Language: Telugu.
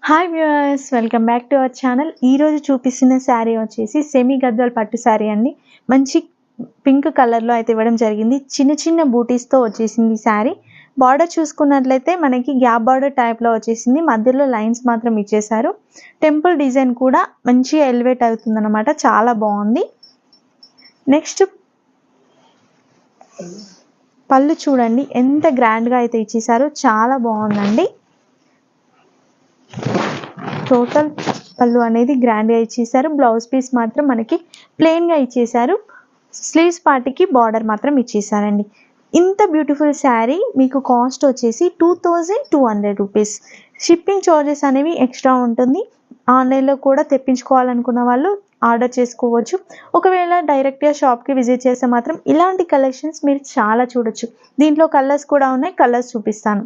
Hi viewers, welcome back to our channel. ఈరోజు చూపిస్తున్న శారీ వచ్చేసి సెమీ గద్వాల్ పట్టు శారీ అండి. మంచి పింక్ కలర్లో అయితే ఇవ్వడం జరిగింది. చిన్న చిన్న బూటీస్తో వచ్చేసింది శారీ. బార్డర్ చూసుకున్నట్లయితే మనకి గ్యాప్ బార్డర్ టైప్లో వచ్చేసింది. మధ్యలో లైన్స్ మాత్రం ఇచ్చేసారు. టెంపుల్ డిజైన్ కూడా మంచిగా ఎలివేట్ అవుతుందన్నమాట. చాలా బాగుంది. నెక్స్ట్ పళ్ళు చూడండి ఎంత గ్రాండ్గా అయితే ఇచ్చేసారో, చాలా బాగుందండి. టోటల్ పళ్ళు అనేది గ్రాండ్గా ఇచ్చేసారు. బ్లౌజ్ పీస్ మాత్రం మనకి ప్లెయిన్గా ఇచ్చేసారు. స్లీవ్స్ పార్టీకి బార్డర్ మాత్రం ఇచ్చేసారండి. ఇంత బ్యూటిఫుల్ శారీ మీకు కాస్ట్ వచ్చేసి 2200 రూపీస్. షిప్పింగ్ చార్జెస్ అనేవి ఎక్స్ట్రా ఉంటుంది. ఆన్లైన్లో కూడా తెప్పించుకోవాలనుకున్న వాళ్ళు ఆర్డర్ చేసుకోవచ్చు. ఒకవేళ డైరెక్ట్గా షాప్కి విజిట్ చేస్తే మాత్రం ఇలాంటి కలెక్షన్స్ మీరు చాలా చూడొచ్చు. దీంట్లో కలర్స్ కూడా ఉన్నాయి, కలర్స్ చూపిస్తాను.